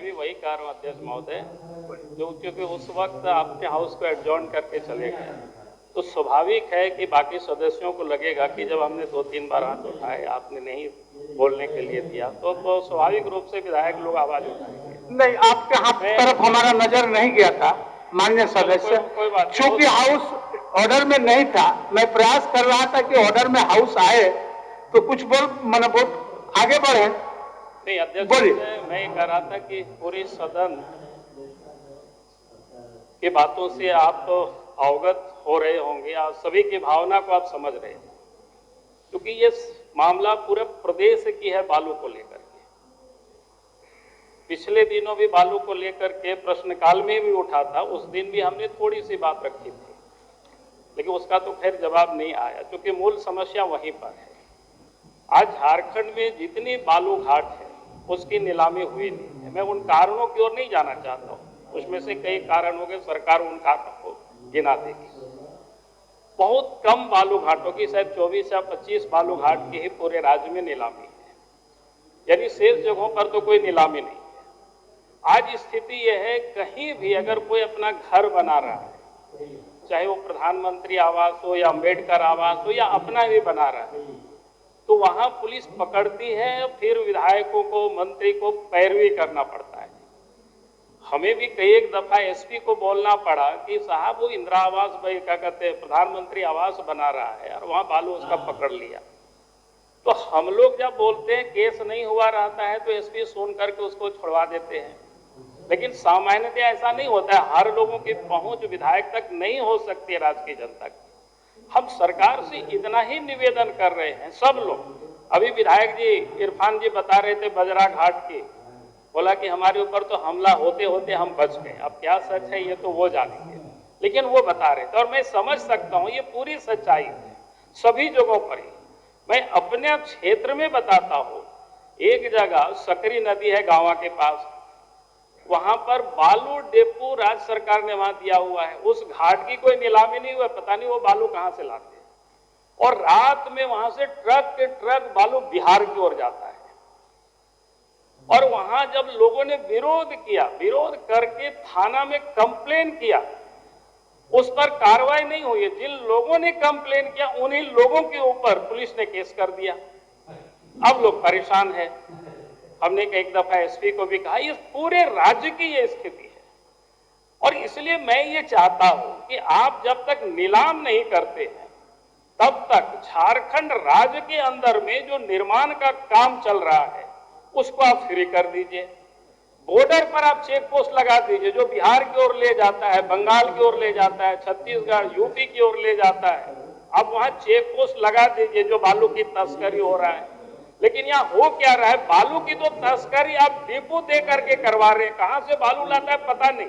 भी वही कह रहा हूँ अध्यक्ष महोदय, जो क्योंकि उस वक्त आपने हाउस को एडजॉर्न करके चले गए, तो स्वाभाविक है कि बाकी सदस्यों को लगेगा कि जब हमने 2-3 बार हाथ उठाए, आपने नहीं बोलने के लिए दिया, तो स्वाभाविक रूप से विधायक लोग आवाज उठाएंगे। नहीं, आपके हाथ तरफ हमारा नजर नहीं गया था माननीय सदस्य, चूंकि हाउस ऑर्डर में नहीं था। मैं प्रयास कर रहा था कि ऑर्डर में हाउस आए तो कुछ बहुत आगे बढ़े। नहीं अध्यक्ष, मैं ये कह रहा था कि पूरी सदन की बातों से आप अवगत हो रहे होंगे, आप सभी की भावना को आप समझ रहे हैं, क्योंकि ये मामला पूरे प्रदेश की है बालू को लेकर के। पिछले दिनों भी बालू को लेकर के प्रश्नकाल में भी उठा था, उस दिन भी हमने थोड़ी सी बात रखी थी, लेकिन उसका तो खैर जवाब नहीं आया, क्योंकि मूल समस्या वहीं पर है। आज झारखंड में जितनी बालू घाट है उसकी नीलामी हुई नहीं है। मैं उन कारणों की ओर नहीं जाना चाहता हूँ, उसमें से कई कारण हो गए, सरकार उन कारणों को गिना देगी। बहुत कम बालू घाटों की, शायद 24 या 25 बालू घाट की ही पूरे राज्य में नीलामी है, यानी शेष जगहों पर तो कोई नीलामी नहीं है। आज स्थिति यह है, कहीं भी अगर कोई अपना घर बना रहा है, चाहे वो प्रधानमंत्री आवास हो या अम्बेडकर आवास हो या अपना भी बना रहा है, तो वहां पुलिस पकड़ती है, फिर विधायकों को, मंत्री को पैरवी करना पड़ता है। हमें भी कई एक दफा एसपी को बोलना पड़ा कि साहब वो इंदिरा आवास भाई क्या कहते हैं, प्रधानमंत्री आवास बना रहा है और वहां बालू उसका पकड़ लिया। तो हम लोग जब बोलते हैं केस नहीं हुआ रहता है तो एसपी सुन करके उसको छुड़वा देते हैं, लेकिन सामान्यतः ऐसा नहीं होता है। हर लोगों की पहुंच विधायक तक नहीं हो सकती है, राज्य की जनता की। हम सरकार से इतना ही निवेदन कर रहे हैं, सब लोग। अभी विधायक जी इरफान जी बता रहे थे बजरा घाट की, बोला कि हमारे ऊपर तो हमला होते होते हम बच गए। अब क्या सच है ये तो वो जानेंगे, लेकिन वो बता रहे थे और मैं समझ सकता हूँ, ये पूरी सच्चाई है सभी जगहों पर ही। मैं अपने क्षेत्र में बताता हूँ, एक जगह सकरी नदी है गांवा के पास, वहां पर बालू डेपो राज्य सरकार ने वहां दिया हुआ है। उस घाट की कोई नीलामी नहीं हुआ, पता नहीं वो बालू कहां से लाते हैं। और रात में वहां से ट्रक के ट्रक बालू बिहार की ओर जाता है। और वहां जब लोगों ने विरोध किया, विरोध करके थाना में कंप्लेन किया, उस पर कार्रवाई नहीं हुई है। जिन लोगों ने कंप्लेन किया उन्हीं लोगों के ऊपर पुलिस ने केस कर दिया। अब लोग परेशान हैं। हमने एक दफा एसपी को भी कहा, ये पूरे राज्य की ये स्थिति है। और इसलिए मैं ये चाहता हूं कि आप जब तक नीलाम नहीं करते हैं तब तक झारखंड राज्य के अंदर में जो निर्माण का काम चल रहा है उसको आप फ्री कर दीजिए। बॉर्डर पर आप चेक पोस्ट लगा दीजिए, जो बिहार की ओर ले जाता है, बंगाल की ओर ले जाता है, छत्तीसगढ़ यूपी की ओर ले जाता है, आप वहां चेक पोस्ट लगा दीजिए जो बालू की तस्करी हो रहा है। लेकिन यहाँ हो क्या रहा है, बालू की तो तस्करी आप डिपो दे करके करवा रहे हैं, कहां से बालू लाता है पता नहीं।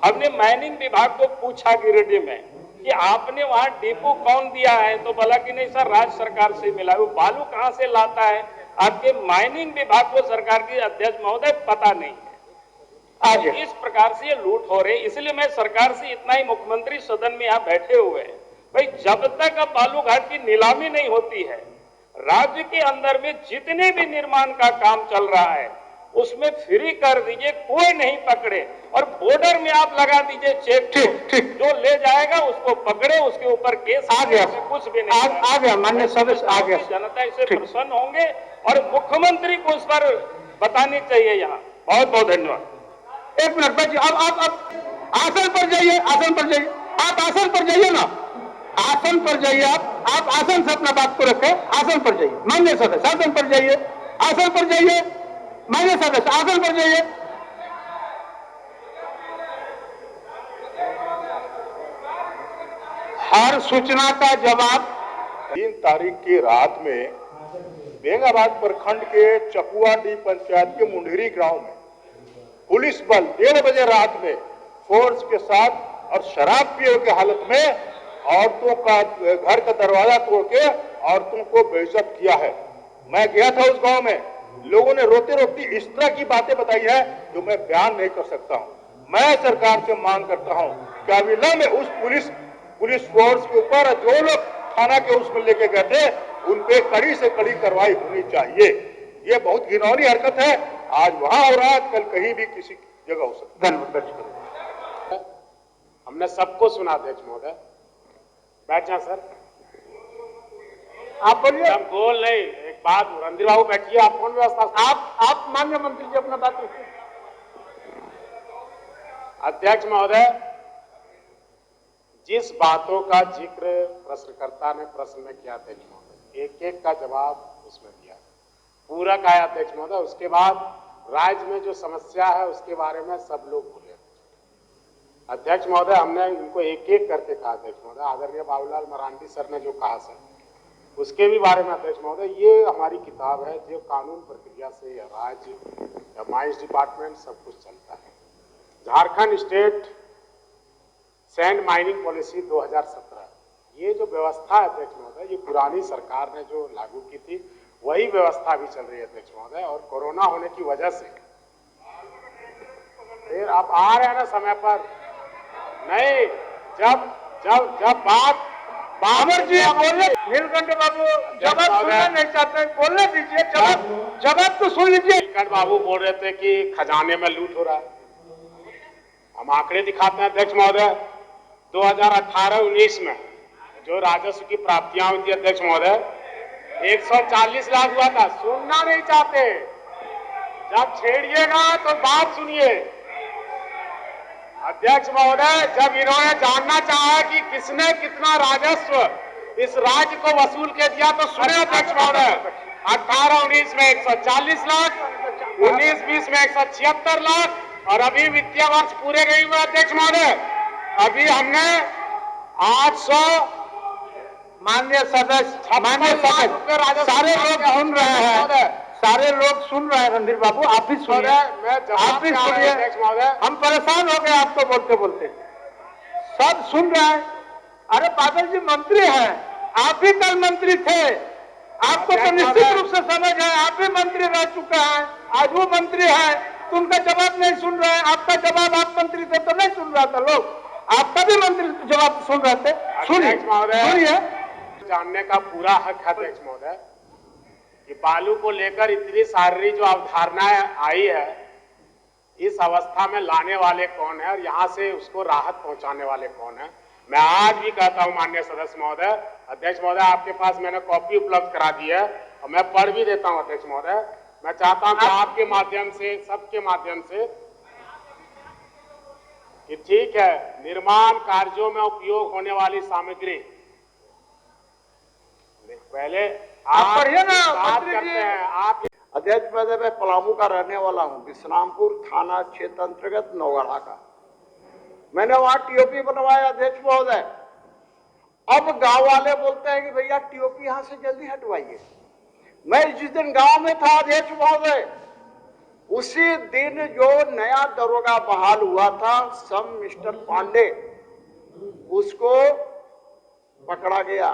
हमने माइनिंग विभाग को पूछा गिरिडीह में कि आपने वहां डिपो कौन दिया है, तो बोला कि नहीं सर राज्य सरकार से मिला। वो बालू कहां से लाता है आपके माइनिंग विभाग को, सरकार की अध्यक्ष महोदय, पता नहीं है। आज इस प्रकार से ये लूट हो रही, इसलिए मैं सरकार से इतना ही, मुख्यमंत्री सदन में यहाँ बैठे हुए हैं, भाई जब तक अब बालू घाट की नीलामी नहीं होती है, राज्य के अंदर में जितने भी निर्माण का काम चल रहा है उसमें फ्री कर दीजिए, कोई नहीं पकड़े। और बॉर्डर में आप लगा दीजिए चेक, ठीक, जो ले जाएगा उसको पकड़े, उसके ऊपर केस आ गया, कुछ भी नहीं आ गया। माननीय सदस्य आ गया, जनता इससे प्रसन्न होंगे और मुख्यमंत्री को इस पर बतानी चाहिए। यहाँ बहुत बहुत धन्यवाद। एक मिनट बैठिए, अब आसन पर जाइए, आसन पर जाइए, आप आसन पर जाइए ना, आसन पर जाइए। आप आसन से अपना बात को रखें, आसन पर जाइए। माननीय सदस्य आसन पर जाइए, आसन पर जाइए, माननीय सदस्य आसन पर जाइए। हर सूचना का जवाब। 3 तारीख की रात में बेंगाबाद प्रखंड के चकुआडीह पंचायत के मुंडेरी गांव में पुलिस बल 1:30 बजे रात में फोर्स के साथ और शराब पिए की हालत में औरतों का घर का दरवाजा तोड़ के औरतों को बेइज्जत किया है। मैं गया था उस गांव में, लोगों ने रोते रोते इस तरह की बातें बताई है जो मैं बयान नहीं कर सकता हूं। मैं सरकार से मांग करता हूं कि अविलंब में उस पुलिस फोर्स के ऊपर जो लोग थाना के उसमें लेके गए थे उन पे कड़ी से कड़ी कार्रवाई होनी चाहिए। ये बहुत घिनौनी हरकत है आज वहां हो रहा है, कल कहीं भी किसी जगह हो सकता है। धन्यवाद दर्ज करें। हमने सबको सुना अध्यक्ष महोदय। बैठ जाए सर। आप बोलिए। हम बोल नहीं, एक बात रणधीर बाबू बैठिए, आप कौन व्यवस्था। आप माननीय मंत्री जी अपना बात रखिए। अध्यक्ष महोदय, जिस बातों का जिक्र प्रश्नकर्ता ने प्रश्न में किया अध्यक्ष महोदय, एक एक का जवाब उसमें दिया, पूरक आया अध्यक्ष महोदय। उसके बाद राज्य में जो समस्या है उसके बारे में सब लोग बोले अध्यक्ष महोदय। हमने इनको एक एक करके कहा अध्यक्ष महोदय। आदरणीय बाबूलाल मरांडी सर ने जो कहा सर, उसके भी बारे में अध्यक्ष महोदय, ये हमारी किताब है जो कानून प्रक्रिया से या राज्य या माइंस डिपार्टमेंट सब कुछ चलता है। Jharkhand state sand mining policy 2017, ये जो व्यवस्था है अध्यक्ष महोदय, ये पुरानी सरकार ने जो लागू की थी वही व्यवस्था भी चल रही है अध्यक्ष महोदय। और कोरोना होने की वजह से फिर आप आ रहे हैं ना समय पर, नहीं जब जब जब बात बाबर जी बोले, नीलकंठ बाबू जवाब सुनना नहीं चाहते, बोलने दीजिए, जवाब तो सुन लीजिए। नीलकंठ बाबू बोल रहे थे कि खजाने में लूट हो रहा है। हम आंकड़े दिखाते हैं अध्यक्ष महोदय। 2018-19 में जो राजस्व की प्राप्तियां हुई थी अध्यक्ष महोदय, 140 लाख हुआ था। सुनना नहीं चाहते, जब छेड़िएगा तो बात सुनिए अध्यक्छ महोदय। जब इन्होंने जानना चाहा कि किसने कितना राजस्व इस राज्य को वसूल के दिया तो सुने अध्यक्ष महोदय, 18-19 में 140 लाख, 19-20 में 176 लाख और अभी वित्तीय वर्ष पूरे नहीं हुए अध्यक्ष महोदय, अभी हमने 800 माननीय सदस्य सारे लोग सुन रहे हैं, सारे लोग सुन रहे हैं। रणधीर बाबू आप भी सुनिए, आप भी सुनिए। हम परेशान हो गए आपको बोलते बोलते, सब सुन रहे हैं। अरे बादल जी मंत्री हैं, आप भी कल मंत्री थे, आपको तो निश्चित रूप से समझ है, आप भी मंत्री रह चुके हैं, आज वो मंत्री है, तो उनका जवाब नहीं सुन रहे हैं। आपका जवाब, आप मंत्री थे तो नहीं सुन रहा था लोग, आपका भी मंत्री जवाब सुन रहे थे। सुनिए, जानने का पूरा हक है अध्यक्ष महोदय कि बालू को लेकर इतनी सारी जो अवधारणाएं आई है, इस अवस्था में लाने वाले कौन है और यहाँ से उसको राहत पहुंचाने वाले कौन है। मैं आज भी कहता हूं माननीय सदस्य महोदय, अध्यक्ष महोदय आपके पास मैंने कॉपी उपलब्ध करा दी है और मैं पढ़ भी देता हूं अध्यक्ष महोदय। मैं चाहता हूं कि आपके माध्यम से, सबके माध्यम से, कि ठीक है निर्माण कार्यों में उपयोग होने वाली सामग्री, पहले आप पढ़िए ना बात मंत्री करते जी। हैं आप। अध्यक्ष महोदय, मैं पलामू का रहने वाला हूँ, विश्रामपुर थाना क्षेत्र अंतर्गत नौगढ़ा का। मैंने वहां टीओपी बनवाया अध्यक्ष महोदय। अब गांव वाले बोलते हैं कि भैया टीओपी यहां से जल्दी हटवाइए। मैं जिस दिन गांव में था अध्यक्ष महोदय, उसी दिन जो नया दरोगा बहाल हुआ था सम मिस्टर पांडे, उसको पकड़ा गया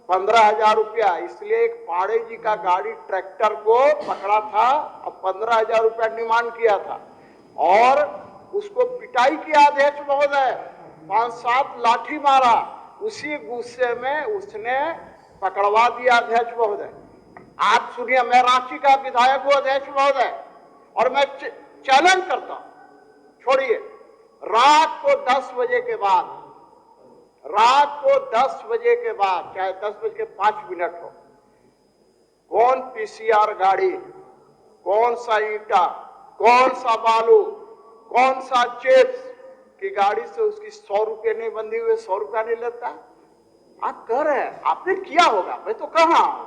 15,000 रुपया। इसलिए एक पाड़े जी का गाड़ी ट्रैक्टर को पकड़ा था और 15,000 रुपया डिमांड किया था और उसको पिटाई किया अध्यक्ष महोदय, 5-7 लाठी मारा। उसी गुस्से में उसने पकड़वा दिया अध्यक्ष महोदय। आप सुनिए, मैं रांची का विधायक हूं अध्यक्ष महोदय और मैं चैलेंज करता हूं, छोड़िए, रात को 10 बजे के बाद, रात को 10 बजे के बाद, चाहे 10:05 हो, कौन पीसीआर गाड़ी, कौन सा ईटा, कौन सा बालू, कौन सा चिप्स की गाड़ी से उसकी 100 रुपये नहीं बंधी हुई, 100 रुपया नहीं लेता। आप कह रहे हैं आपने किया होगा, मैं तो कह रहा हूं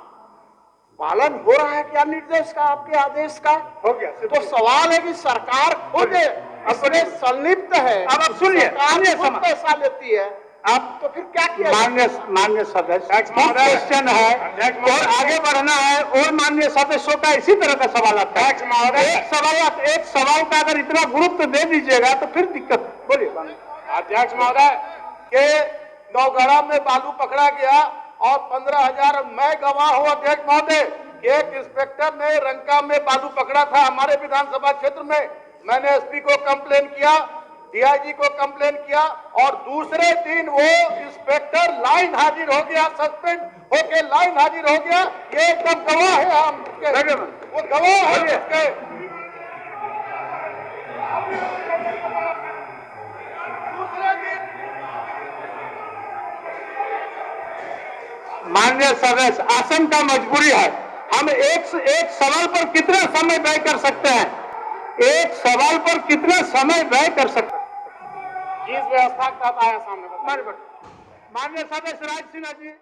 पालन हो रहा है क्या निर्देश का, आपके आदेश का? हो गया। तो सवाल है कि सरकार खुद अपने संलिप्त है। अब आप सुनिए, खुद पैसा लेती है, आप तो फिर क्या किया? मान्य सदस्य क्वेश्चन है और आगे बढ़ना है और मान्य सदस्यों का इसी तरह का सवाल आता है। एक सवाल का अगर इतना गुरुत्व दे दीजिएगा तो फिर दिक्कत। बोलिए अध्यक्ष महोदय के नौगढ़ा में बालू पकड़ा गया और 15,000, मैं गवाह हूं अध्यक्ष महोदय। एक इंस्पेक्टर ने रंका में बालू पकड़ा था हमारे विधानसभा क्षेत्र में। मैंने एसपी को कंप्लेन किया, डीआईजी को कंप्लेन किया और दूसरे दिन वो इंस्पेक्टर लाइन हाजिर हो गया, सस्पेंड होके लाइन हाजिर हो गया। ये एकदम गवाह है हम। वो गवाह है इसके। माननीय सदस्य, आसन का मजबूरी है। हम एक सवाल पर कितना समय व्यय कर सकते हैं? एक सवाल पर कितना समय व्यय कर सकते हैं? किस व्यवस्था के तहत आया सामने बताइए। माननीय सदस्य राज सिन्हा जी।